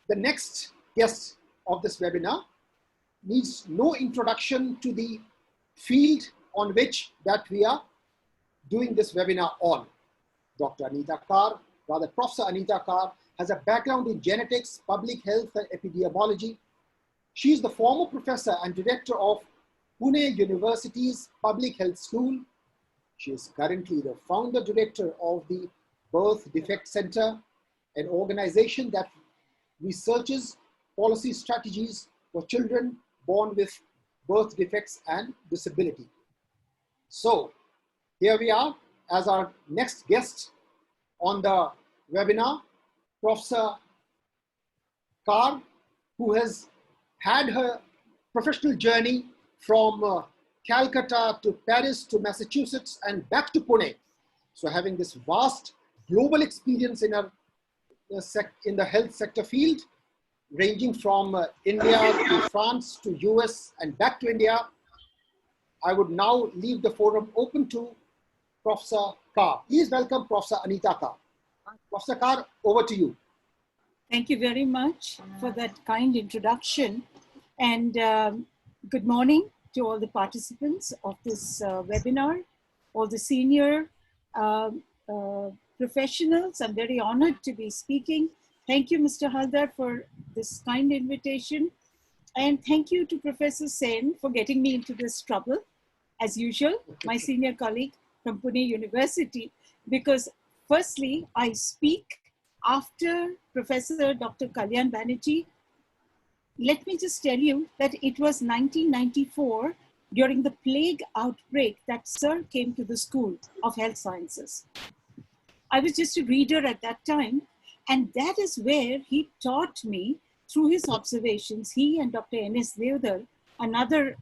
The next guest of this webinar needs no introduction to the field on which that we are doing this webinar on. Dr. Anita Kar, rather Professor Anita Kar, has a background in genetics, public health and epidemiology. She is the former professor and director of Pune University's Public Health School. She is currently the founder director of the Birth Defect Center, an organization that researches policy strategies for children born with birth defects and disability. So here we are as our next guest on the webinar, Professor Kar, who has had her professional journey from Calcutta to Paris to Massachusetts and back to Pune. So having this vast global experience in the health sector field, ranging from India to France to US and back to India, I would now leave the forum open to Professor Kar. Please welcome Professor Anita Kar. Professor Kar, over to you. Thank you very much for that kind introduction, and good morning to all the participants of this webinar, all the senior professionals. I'm very honored to be speaking. Thank you, Mr. Haldar, for this kind invitation. And thank you to Professor Sen for getting me into this trouble, as usual, my senior colleague from Pune University, because firstly, I speak after Professor Dr. Kalyan Banerjee. Let me just tell you that it was 1994, during the plague outbreak, that Sir came to the School of Health Sciences. I was just a reader at that time, and that is where he taught me through his observations. He and Dr. N.S. Deodar, another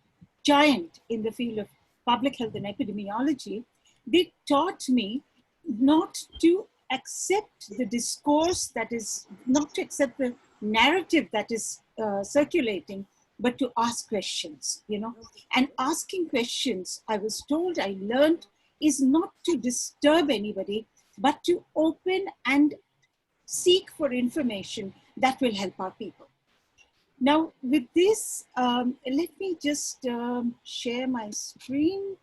giant in the field of public health and epidemiology, they taught me not to accept the discourse that is, not to accept the narrative that is circulating, but to ask questions, you know. And asking questions, I was told, I learned, is not to disturb anybody, but to open and seek for information that will help our people. Now, with this, let me just share my screen.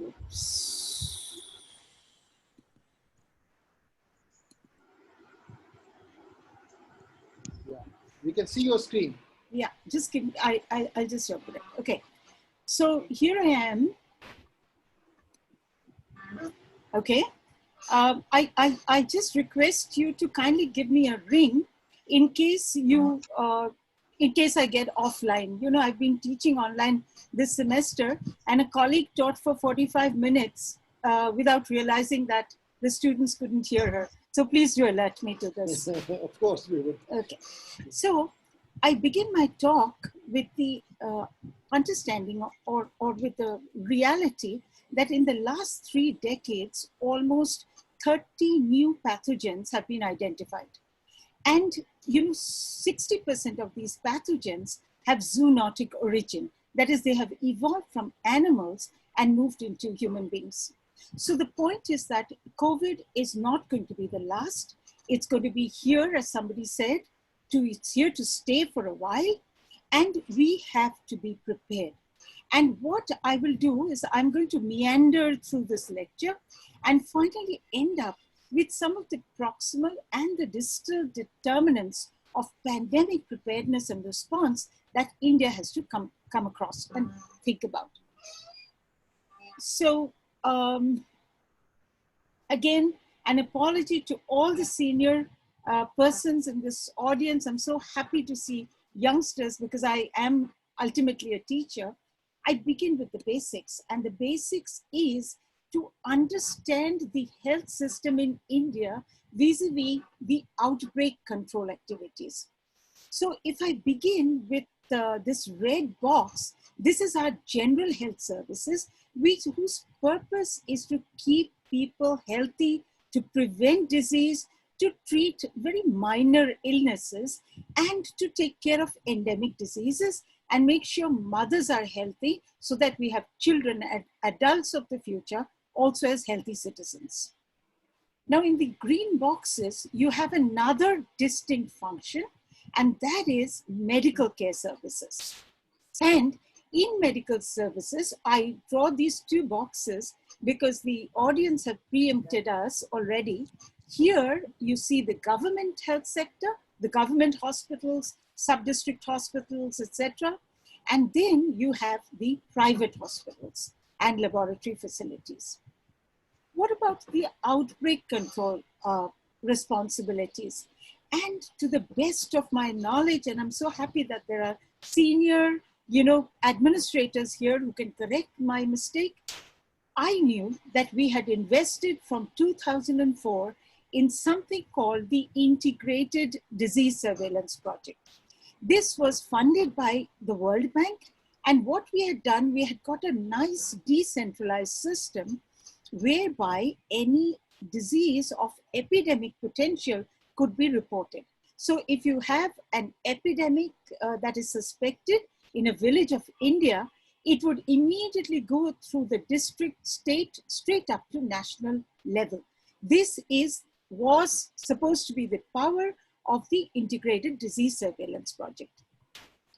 Oops. Yeah, we can see your screen. Yeah, just give me, I'll just open it. Okay, so here I am. Okay, I just request you to kindly give me a ring in case you, in case I get offline. You know, I've been teaching online this semester, and a colleague taught for 45 minutes without realizing that the students couldn't hear her. So please do alert me to this. Of course we would. Okay, so I begin my talk with the understanding or with the reality that in the last 3 decades, almost 30 new pathogens have been identified. And you know, 60% of these pathogens have zoonotic origin. That is, they have evolved from animals and moved into human beings. So the point is that COVID is not going to be the last. It's going to be here, as somebody said, it's here to stay for a while, and we have to be prepared. And what I will do is I'm going to meander through this lecture and finally end up with some of the proximal and the distal determinants of pandemic preparedness and response that India has to come across and think about. So again, an apology to all the senior persons in this audience. I'm so happy to see youngsters because I am ultimately a teacher. I begin with the basics, and the basics is to understand the health system in India vis-a-vis the outbreak control activities. So if I begin with this red box, this is our general health services, whose purpose is to keep people healthy, to prevent disease, to treat very minor illnesses, and to take care of endemic diseases and make sure mothers are healthy so that we have children and adults of the future also as healthy citizens. Now in the green boxes, you have another distinct function, and that is medical care services. And in medical services, I draw these two boxes because the audience have preempted us already. Here you see the government health sector, the government hospitals, sub-district hospitals, etc. And then you have the private hospitals and laboratory facilities. What about the outbreak control responsibilities? And to the best of my knowledge, and I'm so happy that there are senior, administrators here who can correct my mistake, I knew that we had invested from 2004 in something called the Integrated Disease Surveillance Project. This was funded by the World Bank, and what we had done, we had got a nice decentralized system whereby any disease of epidemic potential could be reported. So if you have an epidemic that is suspected in a village of India, it would immediately go through the district, state, straight up to national level. This was supposed to be the power of the Integrated Disease Surveillance Project.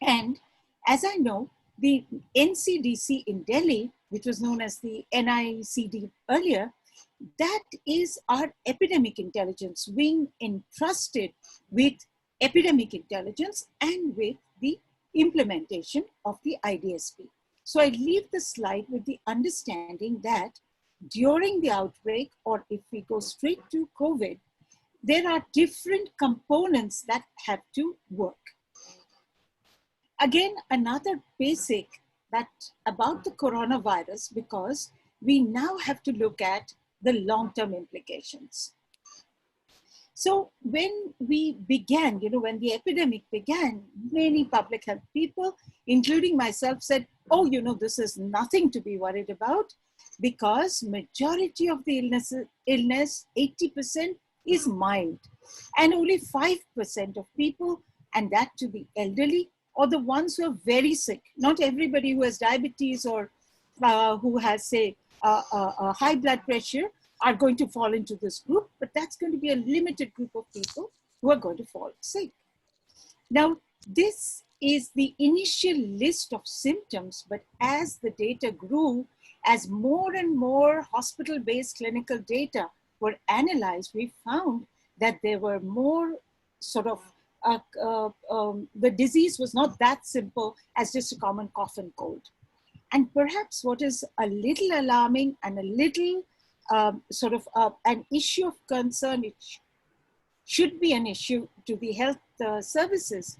And as I know, the NCDC in Delhi, which was known as the NICD earlier, that is our epidemic intelligence wing entrusted with epidemic intelligence and with the implementation of the IDSP. So I leave the slide with the understanding that during the outbreak, or if we go straight to COVID, there are different components that have to work. Again, another basic that about the coronavirus, because we now have to look at the long-term implications. So when we began, when the epidemic began, many public health people, including myself, said, oh, this is nothing to be worried about because majority of the illness, 80%, is mild. And only 5% of people, and that to the elderly, or the ones who are very sick. Not everybody who has diabetes or who has, say, a high blood pressure are going to fall into this group, but that's going to be a limited group of people who are going to fall sick. Now, this is the initial list of symptoms, but as the data grew, as more and more hospital-based clinical data were analyzed, we found that there were more sort of, the disease was not that simple as just a common cough and cold. And perhaps what is a little alarming and a little an issue of concern, it should be an issue to the health services,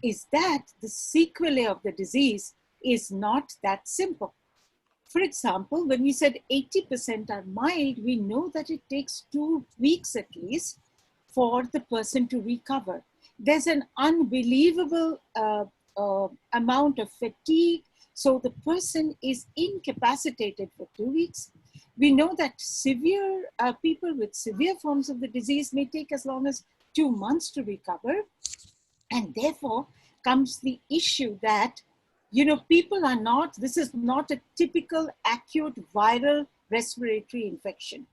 is that the sequelae of the disease is not that simple. For example, when we said 80% are mild, we know that it takes 2 weeks at least for the person to recover. There's an unbelievable amount of fatigue. So the person is incapacitated for 2 weeks. We know that severe people with severe forms of the disease may take as long as 2 months to recover. And therefore comes the issue that, people are not, this is not a typical acute viral respiratory infection.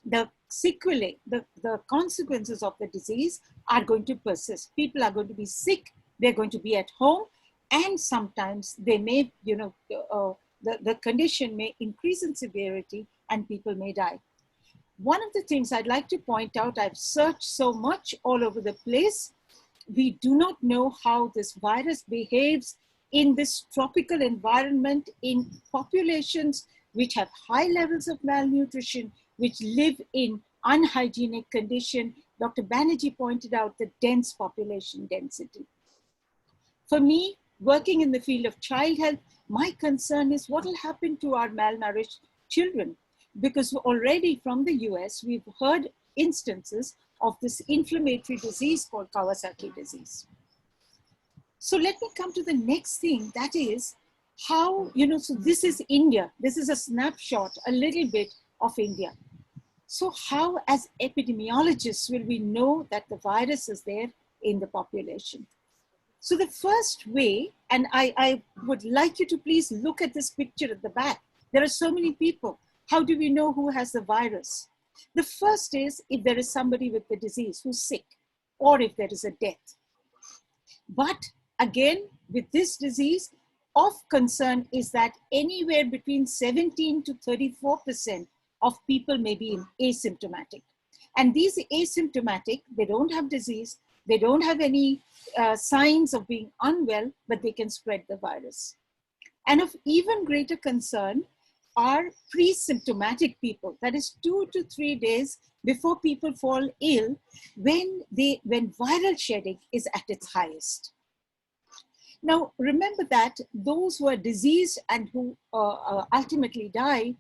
The sequelae, the consequences of the disease are going to persist. People are going to be sick, they're going to be at home, and sometimes they may, the condition may increase in severity and people may die. One of the things I'd like to point out, I've searched so much all over the place, we do not know how this virus behaves in this tropical environment in populations which have high levels of malnutrition, which live in unhygienic condition. Dr. Banerjee pointed out the dense population density. For me, working in the field of child health, my concern is what will happen to our malnourished children, because already from the US, we've heard instances of this inflammatory disease called Kawasaki disease. So let me come to the next thing, that is how, so this is India. This is a snapshot, a little bit of India. So how, as epidemiologists, will we know that the virus is there in the population? So the first way, and I would like you to please look at this picture at the back. There are so many people. How do we know who has the virus? The first is if there is somebody with the disease who's sick, or if there is a death. But again, with this disease, of concern is that anywhere between 17 to 34% of people may be asymptomatic. And these asymptomatic, they don't have disease, they don't have any signs of being unwell, but they can spread the virus. And of even greater concern are pre-symptomatic people, that is 2 to 3 days before people fall ill, when viral shedding is at its highest. Now, remember that those who are diseased and who ultimately die,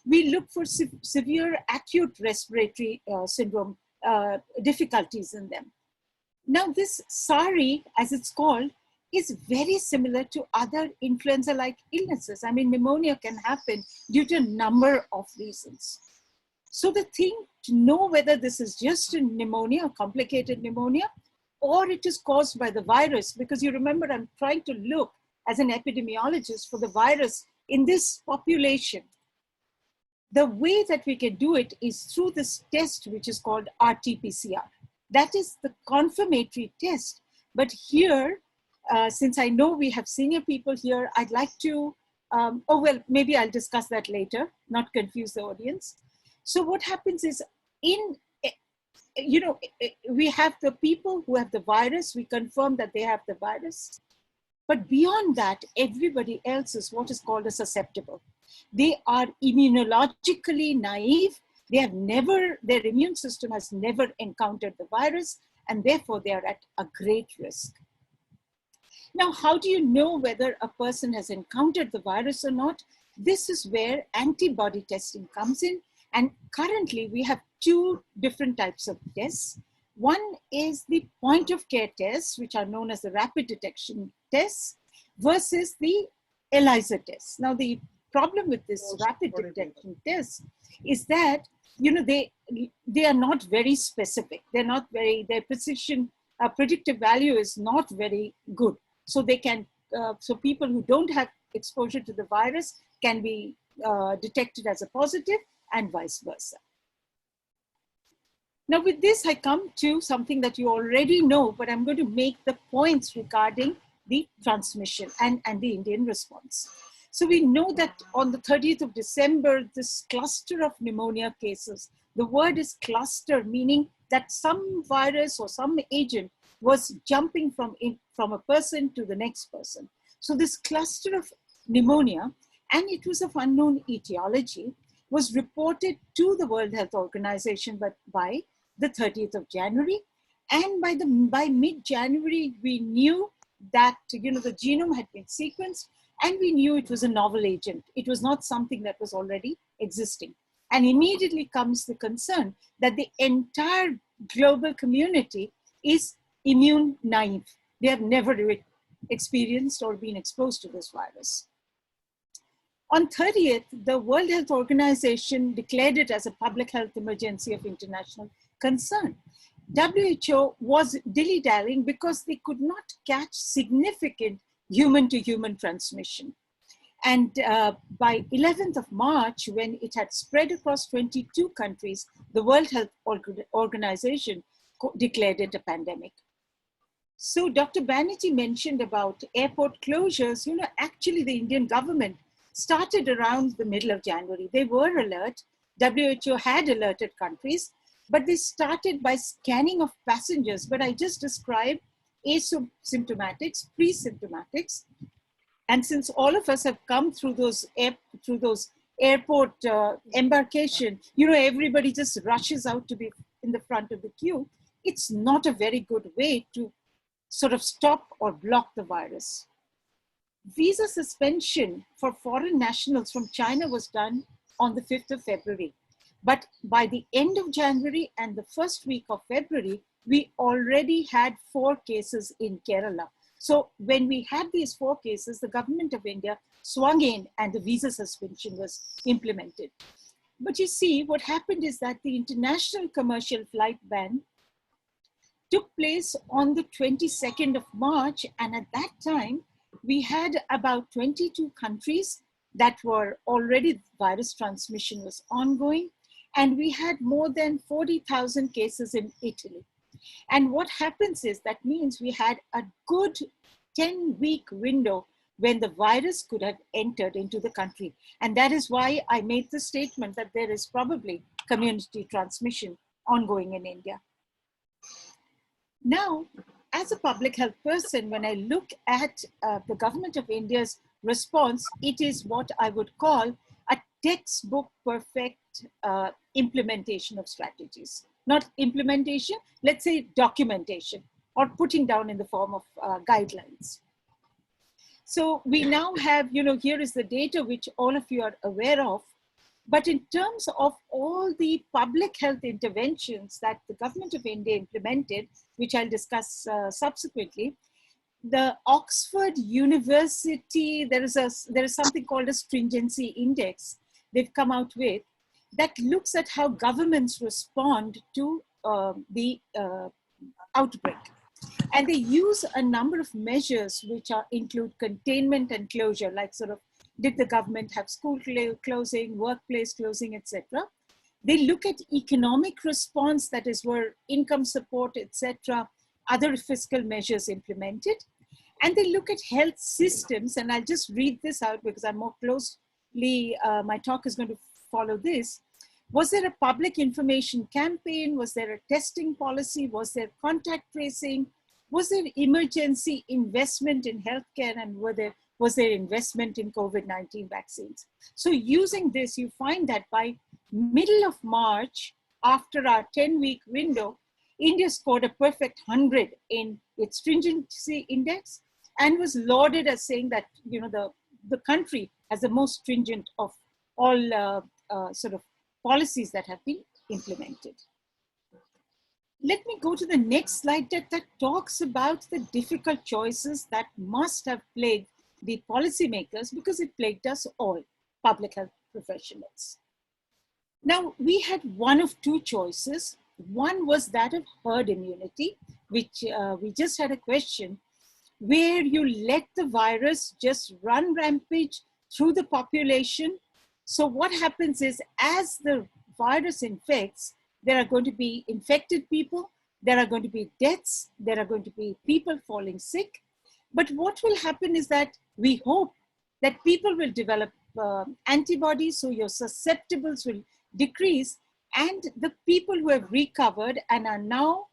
we look for severe acute respiratory syndrome difficulties in them. Now, this SARI, as it's called, is very similar to other influenza-like illnesses. I mean, pneumonia can happen due to a number of reasons. So the thing to know whether this is just a pneumonia, a complicated pneumonia, or it is caused by the virus, because you remember I'm trying to look as an epidemiologist for the virus in this population. The way that we can do it is through this test, which is called RT-PCR. That is the confirmatory test. But here, since I know we have senior people here, I'd like to, maybe I'll discuss that later, not confuse the audience. So what happens is we have the people who have the virus, we confirm that they have the virus. But beyond that, everybody else is what is called a susceptible. They are immunologically naive. They have never, their immune system has never encountered the virus, and therefore they are at a great risk. Now, how do you know whether a person has encountered the virus or not? This is where antibody testing comes in. And currently we have two different types of tests. One is the point of care tests, which are known as the rapid detection tests, versus the ELISA tests. Now, the problem with this rapid detection test is that, they are not very specific. They're not very, their precision, predictive value is not very good. So they can, so people who don't have exposure to the virus can be detected as a positive, and vice versa. Now with this, I come to something that you already know, but I'm going to make the points regarding the transmission and the Indian response. So we know that on the 30th of December, this cluster of pneumonia cases, the word is cluster, meaning that some virus or some agent was jumping from a person to the next person. So this cluster of pneumonia, and it was of unknown etiology, was reported to the World Health Organization by the 30th of January. And by mid-January, we knew that the genome had been sequenced, and we knew it was a novel agent. It was not something that was already existing. And immediately comes the concern that the entire global community is immune naive. They have never experienced or been exposed to this virus. On 30th, the World Health Organization declared it as a public health emergency of international concern. WHO was dilly-dallying because they could not catch significant human-to-human transmission. And by 11th of March, when it had spread across 22 countries, the World Health Organization declared it a pandemic. So Dr. Banerjee mentioned about airport closures. Actually the Indian government started around the middle of January. They were alert. WHO had alerted countries, but they started by scanning of passengers. But I just described asymptomatics, pre-symptomatics. And since all of us have come through those airport embarkation, everybody just rushes out to be in the front of the queue. It's not a very good way to sort of stop or block the virus. Visa suspension for foreign nationals from China was done on the 5th of February. But by the end of January and the first week of February, we already had 4 cases in Kerala. So when we had these 4 cases, the government of India swung in and the visa suspension was implemented. But you see, what happened is that the international commercial flight ban took place on the 22nd of March. And at that time, we had about 22 countries that were already, virus transmission was ongoing, and we had more than 40,000 cases in Italy. And what happens is that means we had a good 10-week window when the virus could have entered into the country. And that is why I made the statement that there is probably community transmission ongoing in India. Now, as a public health person, when I look at the government of India's response, it is what I would call a textbook perfect implementation of strategies. Not implementation, let's say documentation, or putting down in the form of guidelines. So we now have, here is the data which all of you are aware of. But in terms of all the public health interventions that the government of India implemented, which I'll discuss subsequently, the Oxford University, there is something called a stringency index they've come out with that looks at how governments respond to the outbreak. And they use a number of measures which include containment and closure, like sort of, did the government have school closing, workplace closing, etc. They look at economic response, that is where income support, etc., other fiscal measures implemented. And they look at health systems, and I'll just read this out because I'm more closely, my talk is going to follow this. Was there a public information campaign? Was there a testing policy? Was there contact tracing? Was there emergency investment in healthcare? And was there investment in COVID-19 vaccines? So using this, you find that by middle of March, after our 10-week window, India scored a perfect 100 in its stringency index and was lauded as saying that, the country has the most stringent of all sort of policies that have been implemented. Let me go to the next slide that talks about the difficult choices that must have plagued the policymakers, because it plagued us all, public health professionals. Now, we had one of two choices. One was that of herd immunity, which we just had a question, where you let the virus just run rampage through the population. So what happens is, as the virus infects, there are going to be infected people, there are going to be deaths, there are going to be people falling sick. But what will happen is that we hope that people will develop antibodies, so your susceptibles will decrease, and the people who have recovered and are now,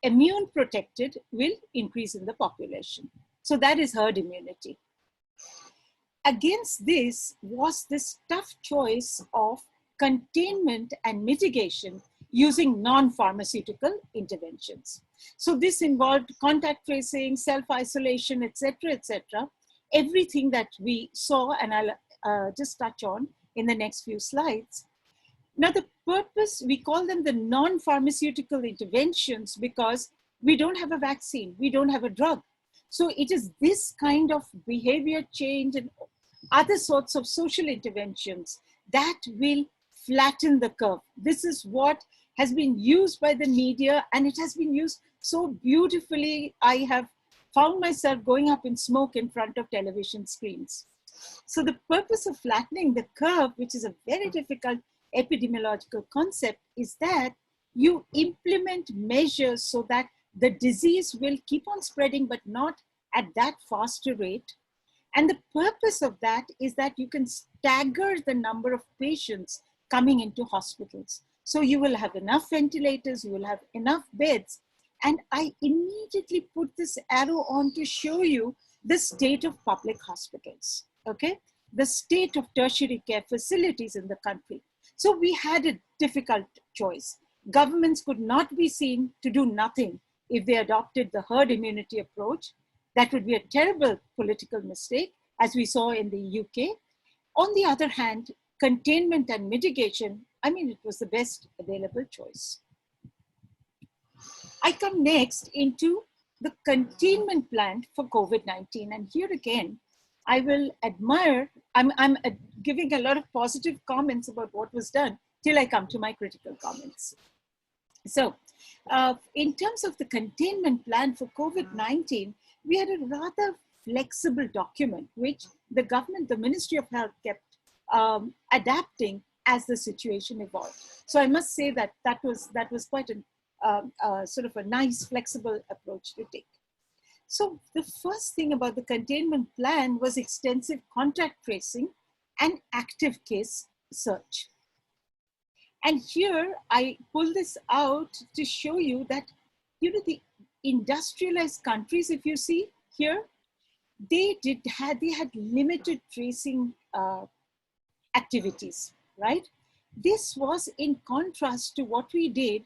immune protected will increase in the population. So that is herd immunity. Against this was this tough choice of containment and mitigation using non-pharmaceutical interventions. So this involved contact tracing, self-isolation, etc., etc. Everything that we saw, and I'll just touch on in the next few slides. Now the purpose, we call them the non-pharmaceutical interventions because we don't have a vaccine, we don't have a drug. So it is this kind of behavior change and other sorts of social interventions that will flatten the curve. This is what has been used by the media, and it has been used so beautifully. I have found myself going up in smoke in front of television screens. So the purpose of flattening the curve, which is a very difficult epidemiological concept, is that you implement measures so that the disease will keep on spreading, but not at that faster rate. And the purpose of that is that you can stagger the number of patients coming into hospitals. So you will have enough ventilators, you will have enough beds. And I immediately put this arrow on to show you the state of public hospitals, okay? The state of tertiary care facilities in the country. So we had a difficult choice. Governments could not be seen to do nothing if they adopted the herd immunity approach. That would be a terrible political mistake, as we saw in the UK. On the other hand, containment and mitigation, it was the best available choice. I come next into the containment plan for COVID-19. And here again, I will admire, I'm giving a lot of positive comments about what was done till I come to my critical comments. So in terms of the containment plan for COVID-19, we had a rather flexible document, which the government, the Ministry of Health kept adapting as the situation evolved. So I must say that that was quite a sort of a nice, flexible approach to take. So the first thing about the containment plan was extensive contact tracing and active case search. And here I pull this out to show you that, you know, the industrialized countries, if you see here, they had limited tracing activities, right? This was in contrast to what we did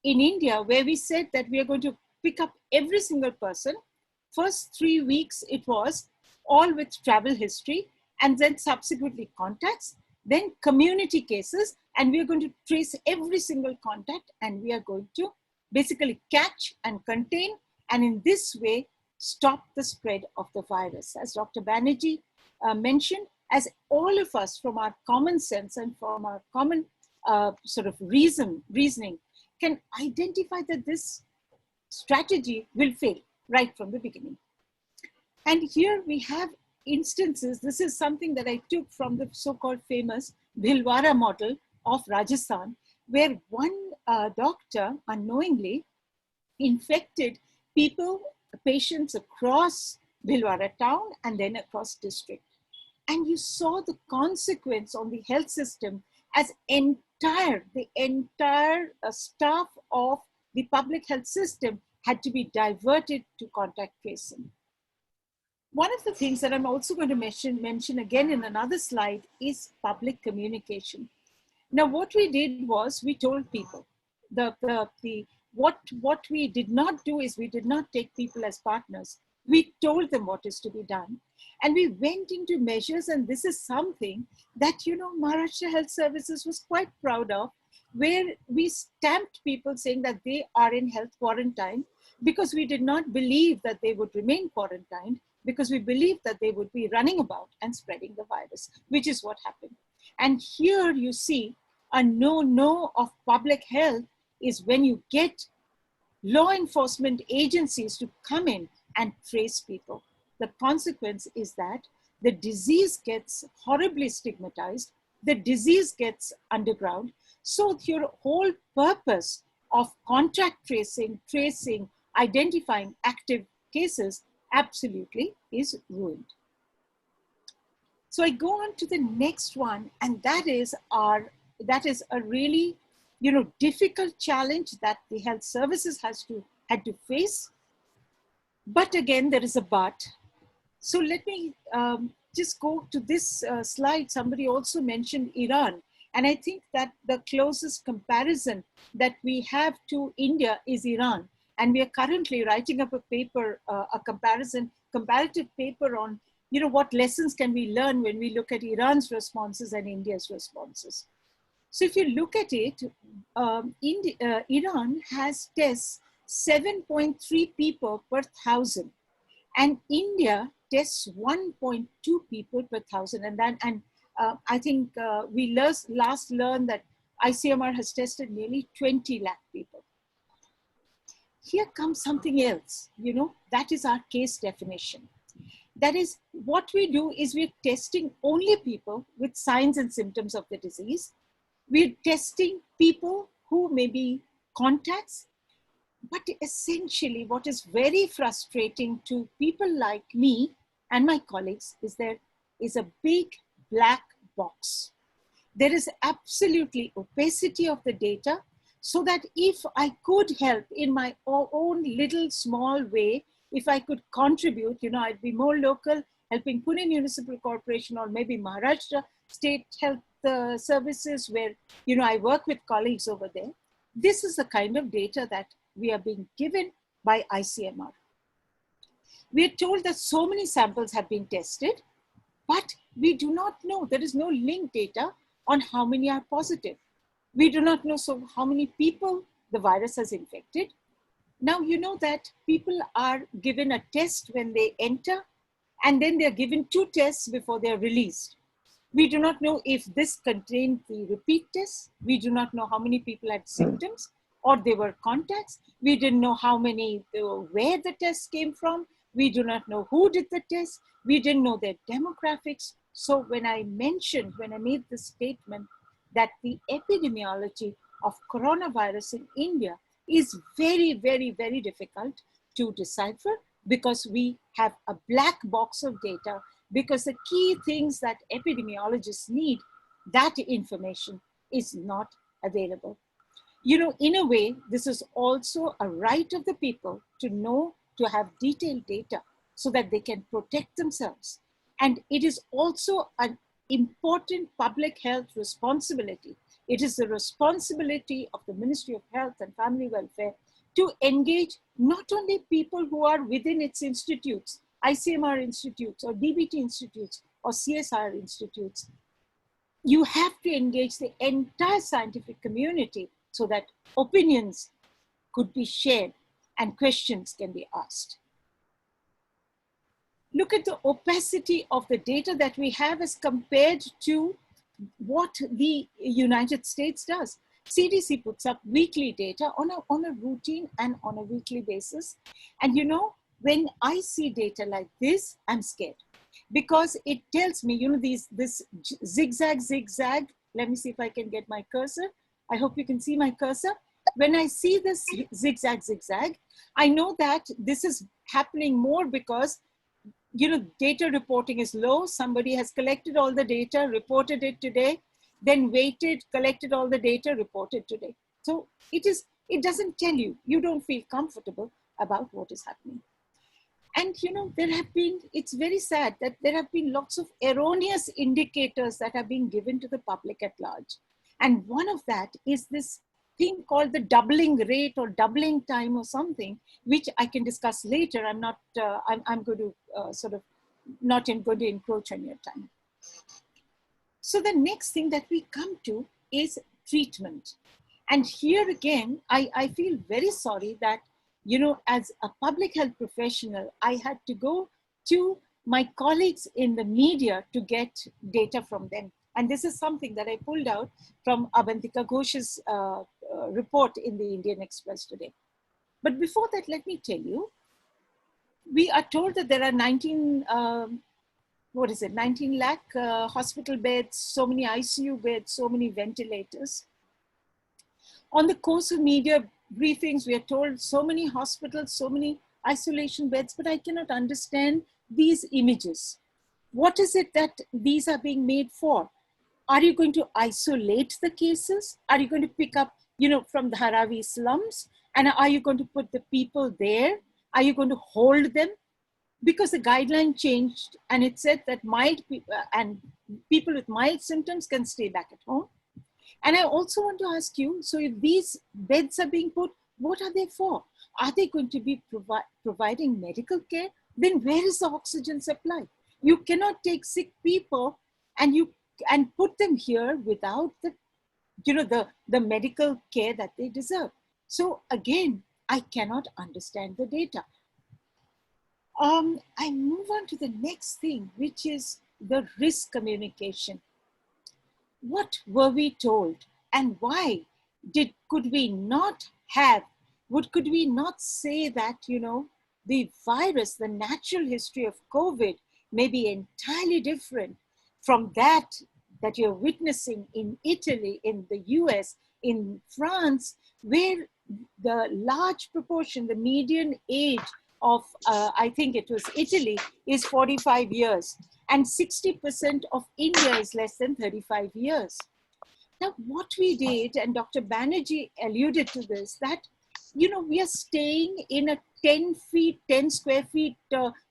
in India, where we said that we are going to pick up every single person. First 3 weeks, it was all with travel history, and then subsequently contacts, then community cases, and we are going to trace every single contact, and we are going to basically catch and contain, and in this way, stop the spread of the virus. As Dr. Banerjee mentioned, as all of us from our common sense and from our common sort of reasoning can identify that this strategy will fail right from the beginning. And here we have instances. This is something that I took from the so-called famous Bhilwara model of Rajasthan, where one doctor unknowingly infected patients across Bhilwara town and then across district. And you saw the consequence on the health system as the entire staff of the public health system had to be diverted to contact tracing. One of the things that I'm also going to mention again in another slide is public communication. Now, what we did was we told people, what we did not do is we did not take people as partners. We told them what is to be done. And we went into measures, and this is something that, you know, Maharashtra Health Services was quite proud of, where we stamped people saying that they are in health quarantine because we did not believe that they would remain quarantined, because we believed that they would be running about and spreading the virus, which is what happened. And here you see a no of public health is when you get law enforcement agencies to come in and trace people. The consequence is that the disease gets horribly stigmatized, the disease gets underground. So your whole purpose of contact tracing, identifying active cases absolutely is ruined. So I go on to the next one, and that is a really, you know, difficult challenge that the health services had to face. But again, there is a but. So let me just go to this slide. Somebody also mentioned Iran. And I think that the closest comparison that we have to India is Iran. And we are currently writing up a paper, a comparative paper on, you know, what lessons can we learn when we look at Iran's responses and India's responses. So if you look at it, Iran has tests 7.3 people per 1,000, and India tests 1.2 people per 1,000. And I think we last learned that ICMR has tested nearly 20 lakh people. Here comes something else, you know, that is our case definition. That is, what we do is we're testing only people with signs and symptoms of the disease. We're testing people who may be contacts, but essentially what is very frustrating to people like me and my colleagues is there is a big black box. There is absolutely opacity of the data, so that if I could help in my own little small way, if I could contribute, you know, I'd be more local, helping Pune Municipal Corporation or maybe Maharashtra State Health Services, where, you know, I work with colleagues over there. This is the kind of data that we are being given by ICMR. We are told that so many samples have been tested, but we do not know, there is no linked data on how many are positive. We do not know how many people the virus has infected. Now, you know that people are given a test when they enter, and then they're given 2 tests before they're released. We do not know if this contained the repeat test. We do not know how many people had symptoms or they were contacts. We didn't know how many, where the tests came from. We do not know who did the test. We didn't know their demographics. So when I made the statement that the epidemiology of coronavirus in India is very, very, very difficult to decipher because we have a black box of data, because the key things that epidemiologists need, that information is not available. You know, in a way, this is also a right of the people to know, to have detailed data so that they can protect themselves. And it is also an important public health responsibility. It is the responsibility of the Ministry of Health and Family Welfare to engage not only people who are within its institutes, ICMR institutes or DBT institutes or CSR institutes. You have to engage the entire scientific community so that opinions could be shared and questions can be asked. Look at the opacity of the data that we have as compared to what the United States does. CDC puts up weekly data on a routine and on a weekly basis. And you know, when I see data like this, I'm scared because it tells me, you know, this zigzag. Let me see if I can get my cursor. I hope you can see my cursor. When I see this zigzag, I know that this is happening more because, you know, data reporting is low. Somebody has collected all the data, reported it today, then waited, collected all the data, reported today. So it doesn't tell you, you don't feel comfortable about what is happening. And, you know, it's very sad that there have been lots of erroneous indicators that are being given to the public at large. And one of that is this thing called the doubling rate or doubling time or something, which I can discuss later. I'm going to going to encroach on your time. So the next thing that we come to is treatment. And here again, I feel very sorry that, you know, as a public health professional, I had to go to my colleagues in the media to get data from them. And this is something that I pulled out from Avantika Ghosh's report in the Indian Express today. But before that, let me tell you, we are told that there are 19 lakh hospital beds, so many ICU beds, so many ventilators. On the course of media briefings, we are told so many hospitals, so many isolation beds, but I cannot understand these images. What is it that these are being made for? Are you going to isolate the cases? Are you going to pick up, you know, from the Dharavi slums? And are you going to put the people there? Are you going to hold them? Because the guideline changed and it said that mild people and people with mild symptoms can stay back at home. And I also want to ask you, so if these beds are being put, what are they for? Are they going to be providing medical care? Then where is the oxygen supply? You cannot take sick people and put them here without the, you know, the medical care that they deserve. So again, I cannot understand the data. I move on to the next thing, which is the risk communication. What were we told and why could we not say that, you know, the virus, the natural history of COVID may be entirely different from that you're witnessing in Italy, in the US, in France, where the large proportion, the median age of, I think it was Italy, is 45 years. And 60% of India is less than 35 years. Now, what we did, and Dr. Banerjee alluded to this, that, you know, we are staying in a 10 square feet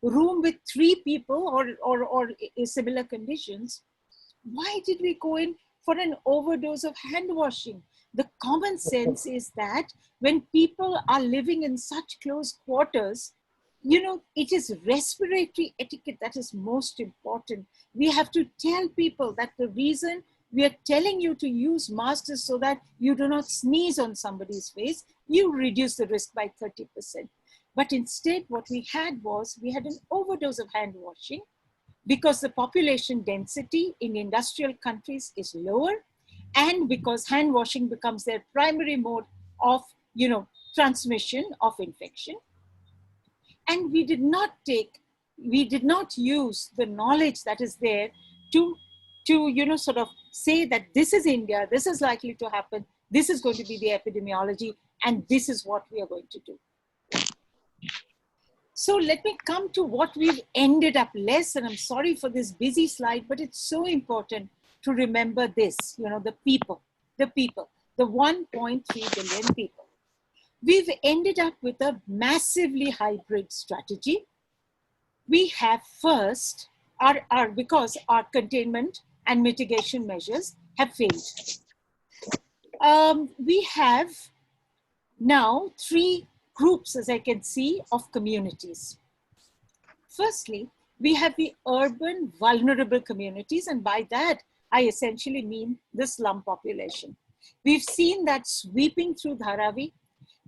room with 3 people or similar conditions. Why did we go in for an overdose of hand washing? The common sense is that when people are living in such close quarters, you know, it is respiratory etiquette that is most important. We have to tell people that the reason we are telling you to use masks is so that you do not sneeze on somebody's face. You reduce the risk by 30%. But instead, what we had an overdose of hand washing because the population density in industrial countries is lower and because hand washing becomes their primary mode of, you know, transmission of infection. And we did not use the knowledge that is there to sort of say that this is India, this is likely to happen, this is going to be the epidemiology, and this is what we are going to do. So let me come to what we've ended up less, and I'm sorry for this busy slide, but it's so important to remember this, the people, the 1.3 billion people. We've ended up with a massively hybrid strategy. We have first, because our containment and mitigation measures have failed. We have now 3 groups, as I can see, of communities. Firstly, we have the urban vulnerable communities, and by that, I essentially mean the slum population. We've seen that sweeping through Dharavi.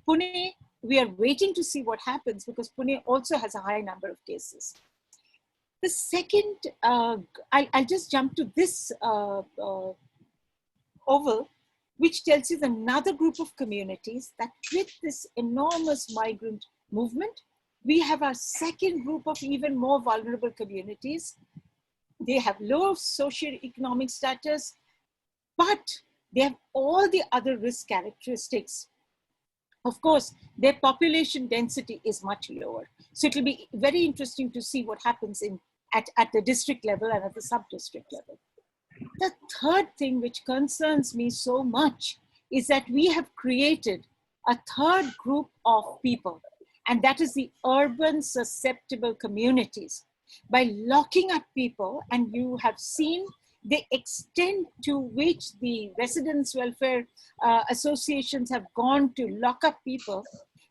Pune, we are waiting to see what happens because Pune also has a high number of cases. The second, I'll just jump to this oval, which tells you another group of communities that with this enormous migrant movement, we have our second group of even more vulnerable communities. They have low socioeconomic status, but they have all the other risk characteristics. Of course, their population density is much lower. So it will be very interesting to see what happens at the district level and at the sub-district level. The third thing which concerns me so much is that we have created a third group of people, and that is the urban susceptible communities. By locking up people, and you have seen the extent to which the residents' welfare associations have gone to lock up people,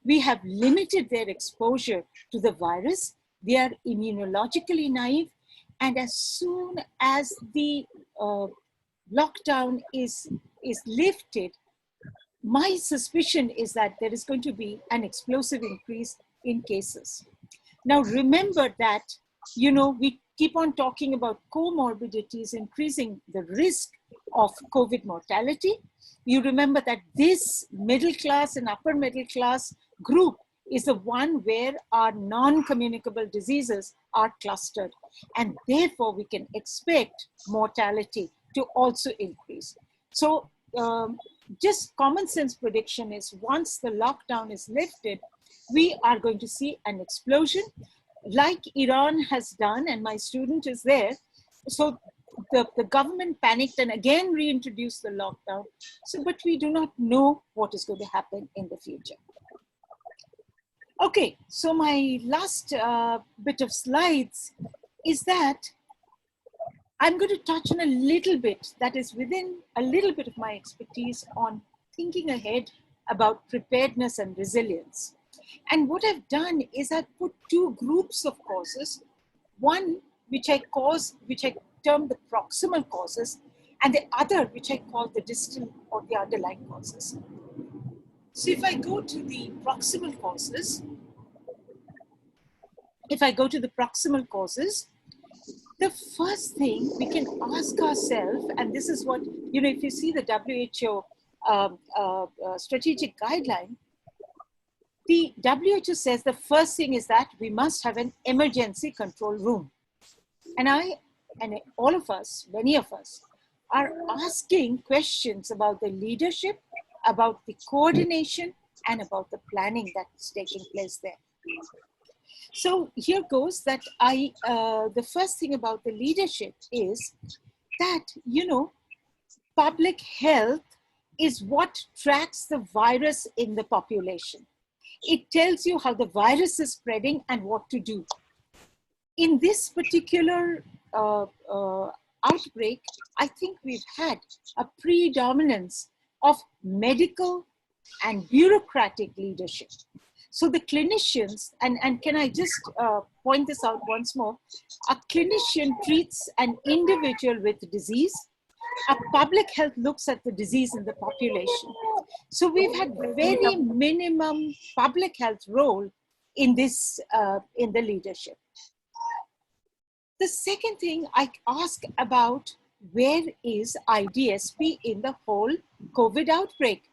we have limited their exposure to the virus. They are immunologically naive. And as soon as the lockdown is lifted, my suspicion is that there is going to be an explosive increase in cases. Now, remember that, we keep on talking about comorbidities increasing the risk of COVID mortality. You remember that this middle class and upper middle class group is the one where our non-communicable diseases are clustered. And therefore, we can expect mortality to also increase. So just common sense prediction is once the lockdown is lifted, we are going to see an explosion like Iran has done, and my student is there. So the government panicked and again reintroduced the lockdown. So, but we do not know what is going to happen in the future. Okay, so my last bit of slides is that I'm going to touch on a little bit that is within a little bit of my expertise on thinking ahead about preparedness and resilience. And what I've done is I've put 2 groups of causes, one which I term the proximal causes, and the other which I call the distal or the underlying causes. So if I go to the proximal causes, the first thing we can ask ourselves, and this is what, if you see the WHO strategic guideline, the WHO says the first thing is that we must have an emergency control room. And all of us, many of us, are asking questions about the leadership, about the coordination, and about the planning that's taking place there. So here goes that the first thing about the leadership is that, public health is what tracks the virus in the population. It tells you how the virus is spreading and what to do. In this particular outbreak, I think we've had a predominance of medical and bureaucratic leadership. So the clinicians, and can I just point this out once more, a clinician treats an individual with disease. A public health looks at the disease in the population. So we've had very minimum public health role in this, in the leadership. The second thing I ask about, where is IDSP in the whole COVID outbreak?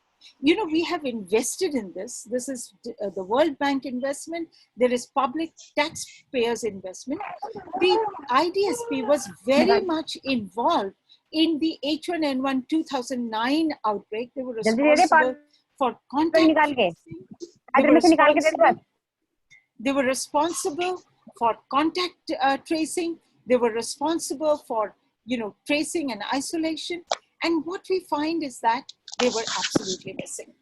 You know, we have invested in this. This is the World Bank investment. There is public taxpayers investment. The IDSP was very much involved in the H1N1 2009 outbreak. They were responsible for contact tracing. They were responsible for contact tracing. They were responsible for, you know, tracing and isolation. And what we find is that they were absolutely missing.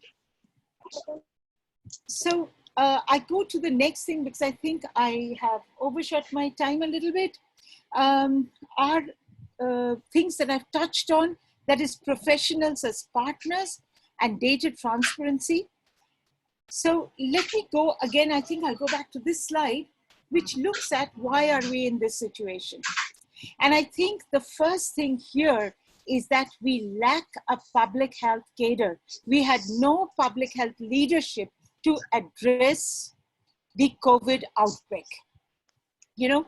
So I go to the next thing because I think I have overshot my time a little bit. Are things that I've touched on, that is professionals as partners and data transparency. So let me go again. I think I'll go back to this slide, which looks at why are we in this situation. And I think the first thing here is that we lack a public health cadre. We had no public health leadership to address the COVID outbreak. You know,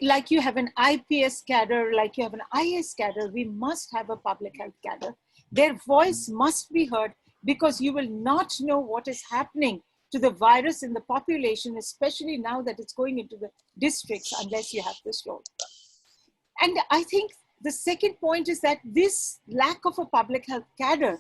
like you have an IPS cadre, like you have an IS cadre, we must have a public health cadre. Their voice must be heard, because you will not know what is happening to the virus in the population, especially now that it's going into the districts, unless you have this role. And I think the second point is that this lack of a public health cadre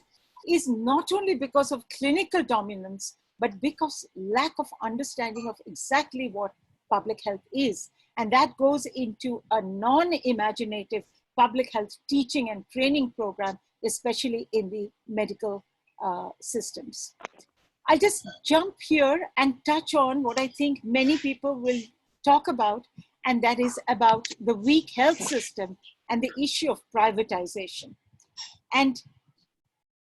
is not only because of clinical dominance, but because lack of understanding of exactly what public health is. And that goes into a non-imaginative public health teaching and training program, especially in the medical systems. I'll just jump here and touch on what I think many people will talk about, and that is about the weak health system and the issue of privatization. And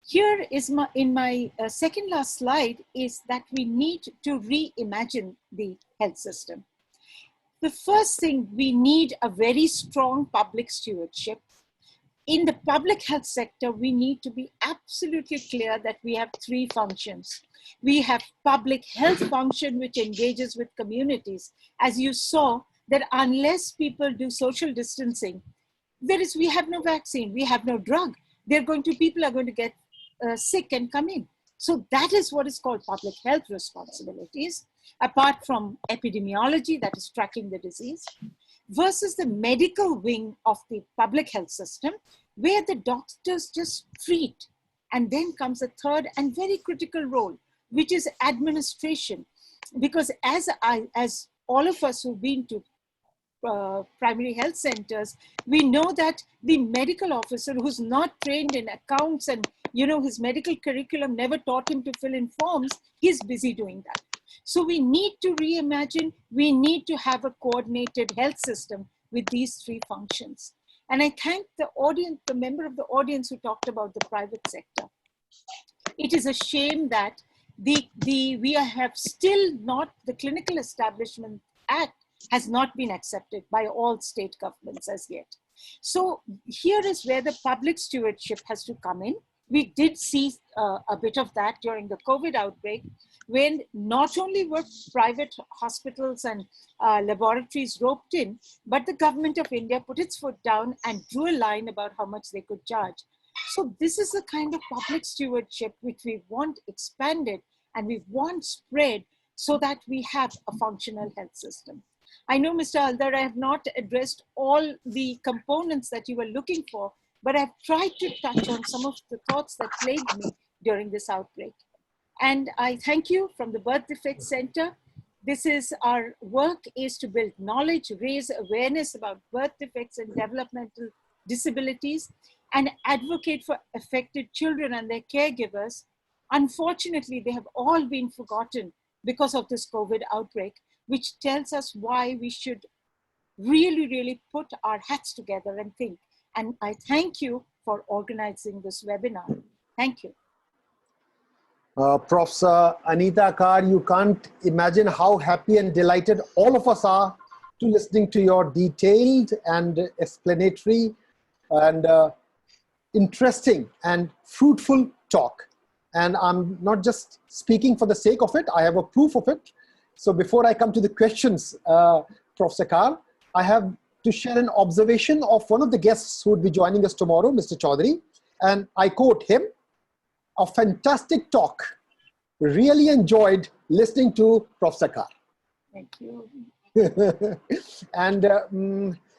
here is in my second last slide is that we need to reimagine the health system. The first thing, we need a very strong public stewardship. In the public health sector, we need to be absolutely clear that we have three functions. We have public health function, which engages with communities. As you saw, that unless people do social distancing, we have no vaccine, we have no drug. People are going to get sick and come in. So that is what is called public health responsibilities, apart from epidemiology, that is tracking the disease, versus the medical wing of the public health system, where the doctors just treat. And then comes a third and very critical role, which is administration. Because as all of us who've been to primary health centers, we know that the medical officer who's not trained in accounts and, you know, his medical curriculum never taught him to fill in forms, he's busy doing that. So we need to reimagine, we need to have a coordinated health system with these three functions. And I thank the audience, the member of the audience who talked about the private sector. It is a shame that we have still not, the Clinical Establishment Act has not been accepted by all state governments as yet. So here is where the public stewardship has to come in. We did see a bit of that during the COVID outbreak, when not only were private hospitals and laboratories roped in, but the government of India put its foot down and drew a line about how much they could charge. So this is the kind of public stewardship which we want expanded and we want spread so that we have a functional health system. I know, Mr. Haldar, I have not addressed all the components that you were looking for, but I've tried to touch on some of the thoughts that plagued me during this outbreak. And I thank you from the Birth Defects Center. This is our work is to build knowledge, raise awareness about birth defects and developmental disabilities, and advocate for affected children and their caregivers. Unfortunately, they have all been forgotten because of this COVID outbreak, which tells us why we should really, really put our hats together and think. And I thank you for organizing this webinar. Thank you. Prof.Anita Kar, you can't imagine how happy and delighted all of us are to listening to your detailed and explanatory and interesting and fruitful talk. And I'm not just speaking for the sake of it, I have a proof of it. So before I come to the questions, Professor Kar, I have to share an observation of one of the guests who would be joining us tomorrow, Mr. Chaudhary. And I quote him, a fantastic talk. Really enjoyed listening to Professor Kar. Thank you. And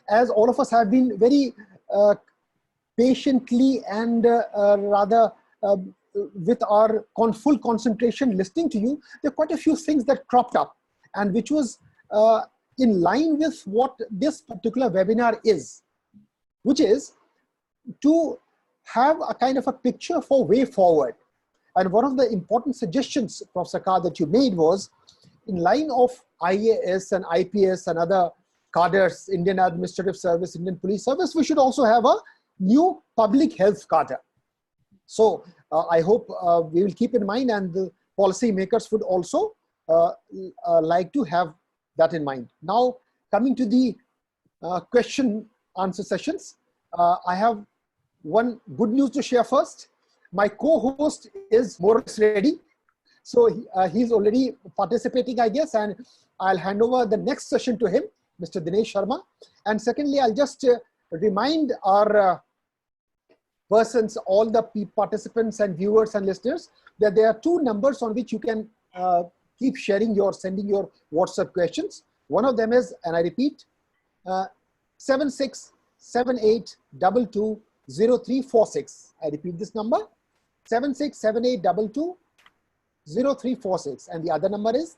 as all of us have been very patiently and rather with our full concentration listening to you, there are quite a few things that cropped up, and which was in line with what this particular webinar is, which is to have a kind of a picture for way forward. And one of the important suggestions, Professor Kar, that you made was, in line of IAS and IPS and other cadres, Indian Administrative Service, Indian Police Service, we should also have a new public health cadre. So I hope we will keep in mind, and the policy makers would also like to have that in mind. Now, coming to the question answer sessions, I have one good news to share first. My co-host is more or less ready. So he's already participating, I guess, and I'll hand over the next session to him, Mr. Dinesh Sharma. And secondly, I'll just remind our persons, all the participants and viewers and listeners, that there are two numbers on which you can keep sharing sending your WhatsApp questions. One of them is, and I repeat, 7678220346. I repeat this number, 7678220346, and the other number is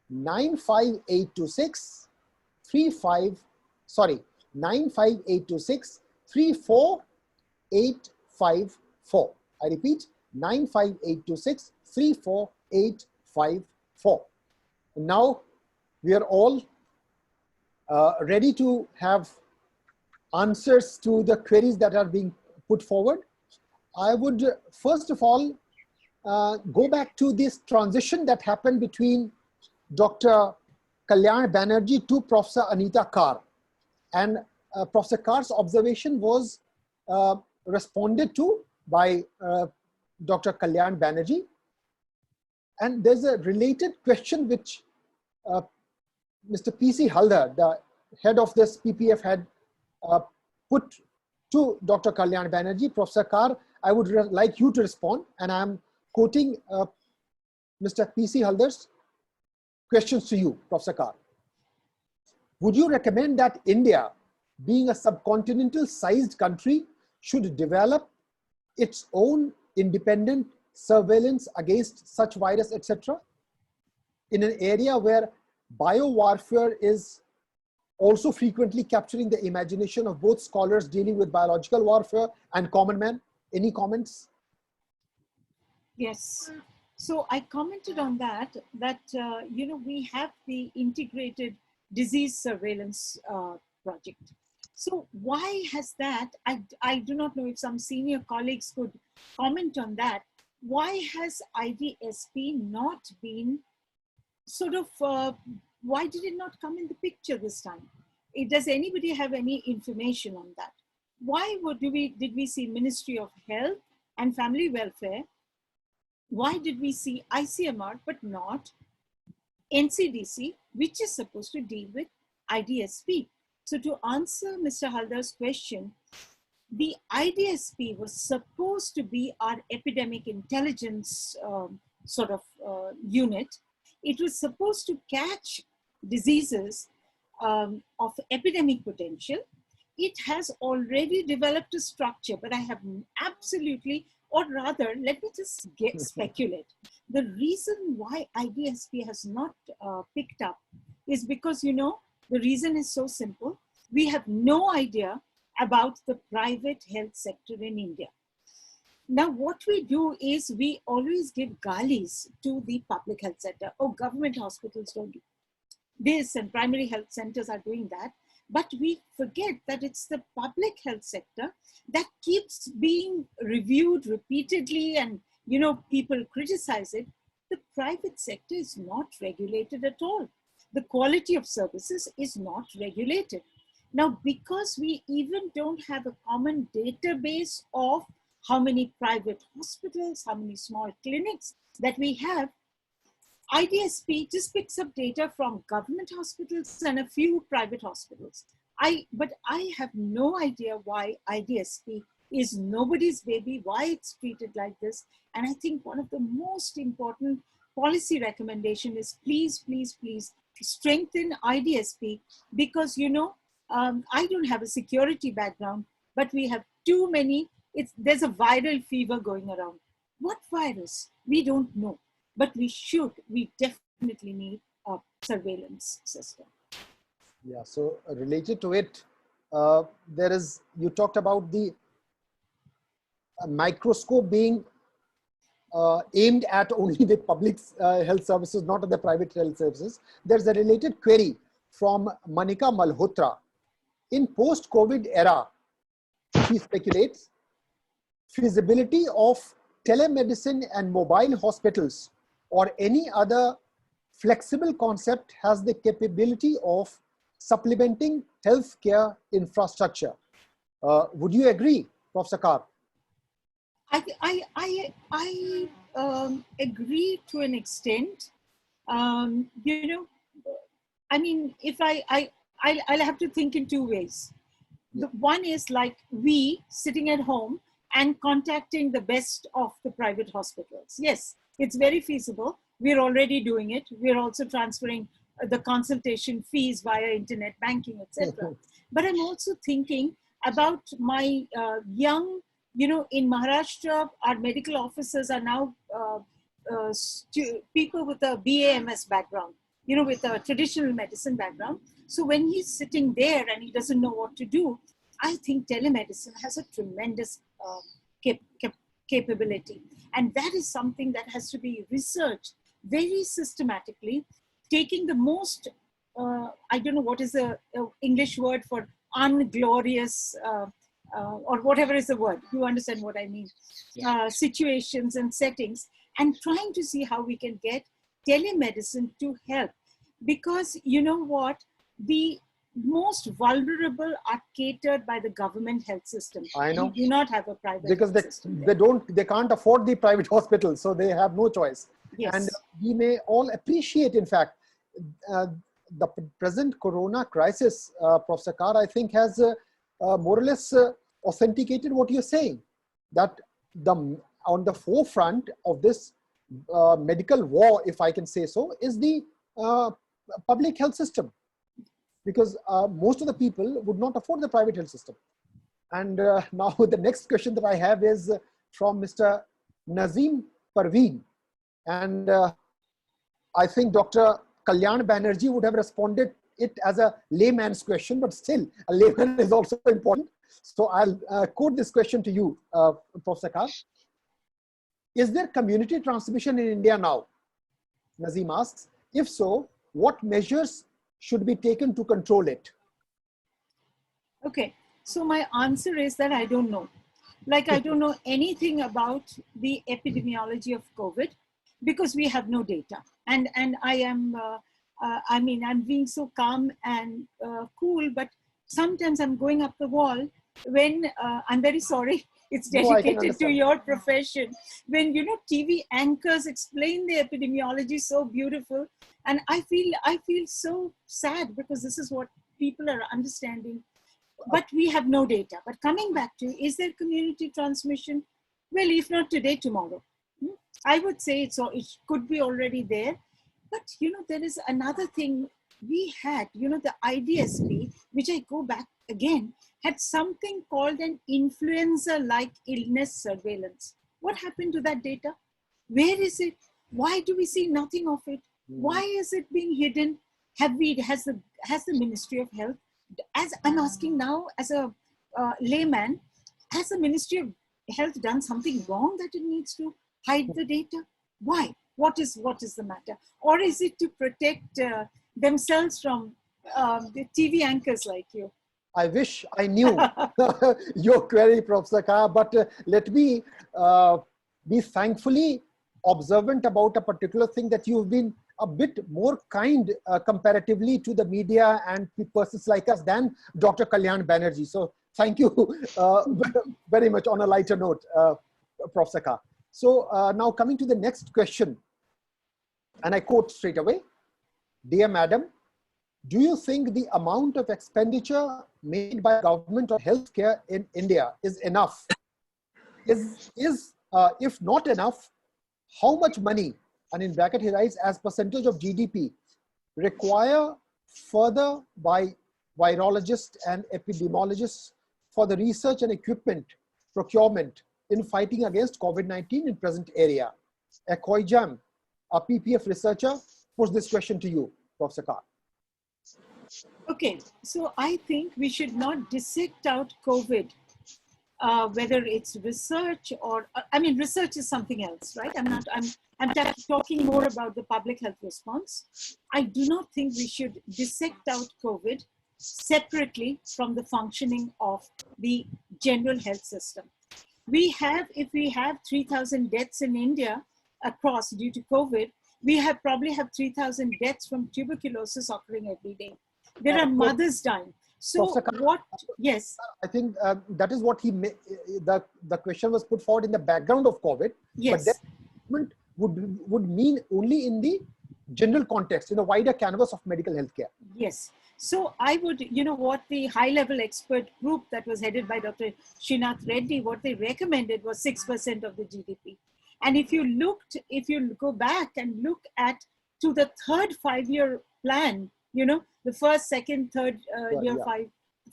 95826 95826 34854. I repeat, 95826 34854. Now we are all ready to have answers to the queries that are being put forward. I would first of all go back to this transition that happened between Dr. Kalyan Banerjee to Professor Anita Kar. And Professor Kar's observation was responded to by Dr. Kalyan Banerjee. And there's a related question which Mr. P.C. Haldar, the head of this PPF, had put to Dr. Kalyan Banerjee. Professor Kar, I would like you to respond, and I'm quoting Mr. P.C. Haldar's questions to you, Professor Kar. Would you recommend that India, being a subcontinental sized country, should develop its own independent surveillance against such virus, etc., in an area where biowarfare is also frequently capturing the imagination of both scholars dealing with biological warfare and common man? Any comments? Yes. So I commented on that, you know, we have the integrated disease surveillance project. So why has that, I do not know if some senior colleagues could comment on that. Why has IDSP not been sort of, why did it not come in the picture this time? Does anybody have any information on that? Why did we see Ministry of Health and Family Welfare? Why did we see ICMR but not NCDC, which is supposed to deal with IDSP? So to answer Mr. Haldar's question, the IDSP was supposed to be our epidemic intelligence unit. It was supposed to catch diseases of epidemic potential. It has already developed a structure, but I have absolutely, or rather, let me just speculate. The reason why IDSP has not picked up is because, you know, the reason is so simple. We have no idea about the private health sector in India. Now, what we do is we always give galis to the public health sector. Oh, government hospitals don't do this, and primary health centers are doing that. But we forget that it's the public health sector that keeps being reviewed repeatedly, and, you know, people criticize it. The private sector is not regulated at all. The quality of services is not regulated. Now, because we even don't have a common database of how many private hospitals, how many small clinics that we have, IDSP just picks up data from government hospitals and a few private hospitals. But I have no idea why IDSP is nobody's baby, why it's treated like this. And I think one of the most important policy recommendation is please, please, please strengthen IDSP, because, you know, I don't have a security background, but we have too many, there's a viral fever going around. What virus? We don't know, but we definitely need a surveillance system. Yeah, so related to it, you talked about the microscope being aimed at only the public health services, not at the private health services. There's a related query from Manika Malhotra. In post-COVID era, she speculates, feasibility of telemedicine and mobile hospitals or any other flexible concept has the capability of supplementing healthcare infrastructure. Would you agree, Professor Kar? I agree to an extent. You know, I mean, if I'll have to think in two ways. The one is like we sitting at home and contacting the best of the private hospitals. Yes, it's very feasible. We're already doing it. We're also transferring the consultation fees via internet banking, etc. But I'm also thinking about my young, you know, in Maharashtra, our medical officers are now people with a BAMS background, you know, with a traditional medicine background. So when he's sitting there and he doesn't know what to do, I think telemedicine has a tremendous capability. And that is something that has to be researched very systematically, taking the most, I don't know what is the English word for unglorious, or whatever is the word, you understand what I mean, situations and settings, and trying to see how we can get telemedicine to help. Because you know what, the most vulnerable are catered by the government health system. I know. We do not have a private because system they can't afford the private hospital, so they have no choice. Yes. And we may all appreciate, in fact, the present corona crisis, Professor Kar, I think has more or less authenticated what you're saying, that on the forefront of this medical war, if I can say so, is the public health system, because most of the people would not afford the private health system. And now the next question that I have is from Mr. Nazim Parveen. And I think Dr. Kalyan Banerjee would have responded it as a layman's question, but still a layman is also important. So I'll quote this question to you, Professor Kar. Is there community transmission in India now? Nazim asks. If so, what measures should be taken to control it? Okay, so my answer is that I don't know. Like, I don't know anything about the epidemiology of COVID because we have no data. And I am, I mean, I'm being so calm and cool, but sometimes I'm going up the wall when, I'm very sorry, it's dedicated to your profession. When, you know, TV anchors explain the epidemiology so beautiful. And I feel so sad because this is what people are understanding. But we have no data. But coming back to, is there community transmission? Well, if not today, tomorrow. I would say it could be already there. But, you know, there is another thing we had, you know, the IDSP, which I go back again, had something called an influenza-like illness surveillance. What happened to that data? Where is it? Why do we see nothing of it? Why is it being hidden? Has the Ministry of Health, as I'm asking now as a layman, has the Ministry of Health done something wrong that it needs to hide the data? Why? What is the matter? Or is it to protect themselves from the TV anchors like you? I wish I knew your query, Professor Kar, but let me be thankfully observant about a particular thing, that you've been a bit more kind comparatively to the media and persons like us than Dr. Kalyan Banerjee. So thank you very much on a lighter note, Professor Kar. So now coming to the next question, and I quote straight away, "Dear Madam, do you think the amount of expenditure made by government on healthcare in India is enough is if not enough, how much money, and in bracket he writes, as percentage of GDP, require further by virologists and epidemiologists for the research and equipment procurement in fighting against COVID-19 in present area? Ekoy Jam, a PPF researcher, puts this question to you, Professor Kar. Okay, so I think we should not dissect out COVID, whether it's research or, I mean, research is something else, right? I'm talking more about the public health response. I do not think we should dissect out COVID separately from the functioning of the general health system. If we have 3,000 deaths in India across due to COVID, we probably have 3,000 deaths from tuberculosis occurring every day. There are mothers dying. So what, yes. I think that is what the question was put forward in the background of COVID. Yes. But that would mean only in the general context, in the wider canvas of medical healthcare. Yes. So I would, you know, what the high-level expert group that was headed by Dr. Srinath Reddy, what they recommended was 6% of the GDP. And if you go back and look at to the third 5-year plan, you know, the first, second, third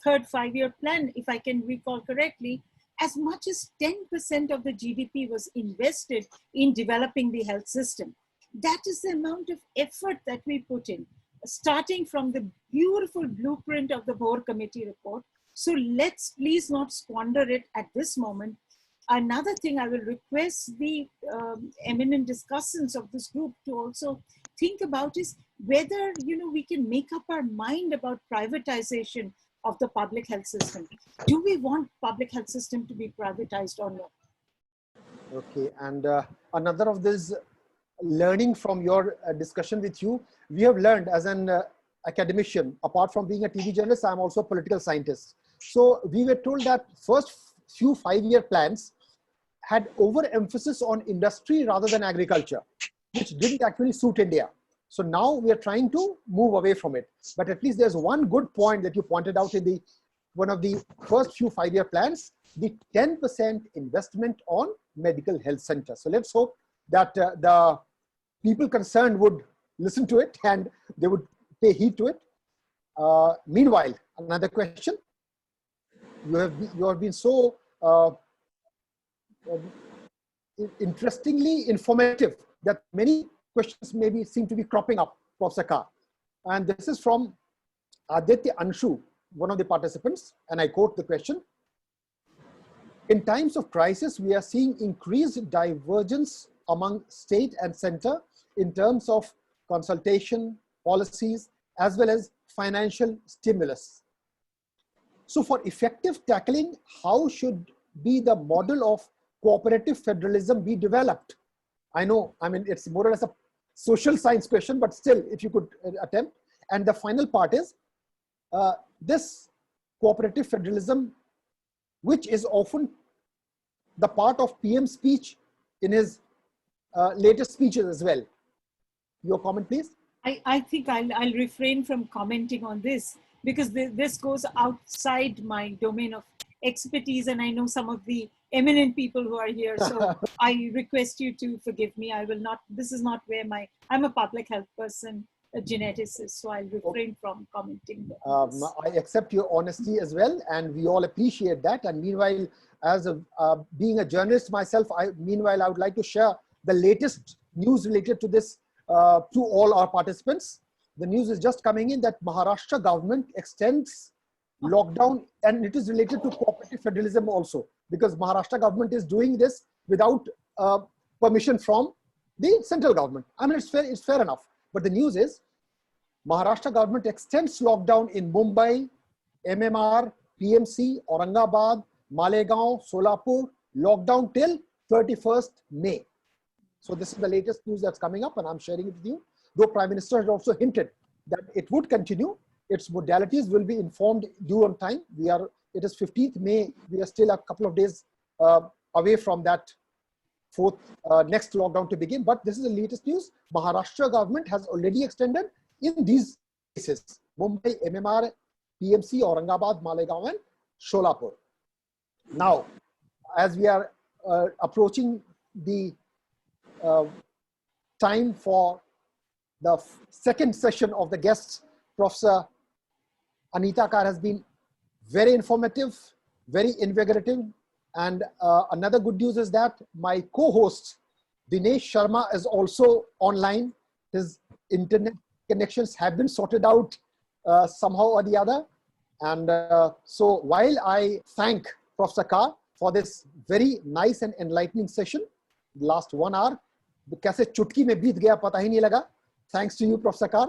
third 5-year plan, if I can recall correctly, as much as 10% of the GDP was invested in developing the health system. That is the amount of effort that we put in, starting from the beautiful blueprint of the Bohr Committee report. So let's please not squander it at this moment. Another thing I will request the eminent discussants of this group to also think about is whether, you know, we can make up our mind about privatization of the public health system. Do we want public health system to be privatized or not? Okay, and another of this learning from your discussion with you, we have learned as an academician, apart from being a TV journalist, I'm also a political scientist. So we were told that first few 5-year plans had overemphasis on industry rather than agriculture, which didn't actually suit India. So now we are trying to move away from it. But at least there's one good point that you pointed out in one of the first few 5-year plans, the 10% investment on medical health centers. So let's hope that the people concerned would listen to it and they would pay heed to it. Meanwhile, another question. You have been so interestingly informative that many questions maybe seem to be cropping up, Professor Kar. And this is from Aditya Anshu, one of the participants, and I quote the question. In times of crisis, we are seeing increased divergence among state and center in terms of consultation, policies, as well as financial stimulus. So for effective tackling, how should be the model of cooperative federalism be developed? I know, I mean, it's more or less a social science question, but still, if you could attempt. And the final part is this cooperative federalism, which is often the part of PM's speech in his latest speeches as well. Your comment, please. I think I'll refrain from commenting on this because this goes outside my domain of expertise, and I know some of the eminent people who are here. So I request you to forgive me. I will not, this is not where I'm a public health person, a geneticist, so I'll refrain from commenting. I accept your honesty as well, and we all appreciate that. And meanwhile, as being a journalist myself, I would like to share the latest news related to this to all our participants. The news is just coming in that Maharashtra government extends lockdown, and it is related to cooperative federalism also, because Maharashtra government is doing this without permission from the central government. I mean, it's fair enough. But the news is Maharashtra government extends lockdown in Mumbai, MMR, PMC, Aurangabad, Malegaon, Solapur, lockdown till 31st May. So this is the latest news that's coming up, and I'm sharing it with you. Though Prime Minister has also hinted that it would continue, its modalities will be informed due on time. It is 15th May. We are still a couple of days away from that next lockdown to begin. But this is the latest news. Maharashtra government has already extended in these cases: Mumbai, MMR, PMC, Aurangabad, Malegaon, and Solapur. Now, as we are approaching the time for the second session of the guests. Professor Anita Kar has been very informative, very invigorating. And another good news is that my co-host, Dinesh Sharma, is also online. His internet connections have been sorted out somehow or the other. And so while I thank Professor Kar for this very nice and enlightening session, last 1 hour, कैसे चुटकी में बीत गया पता ही नहीं लगा. Thanks to you, Professor Kar.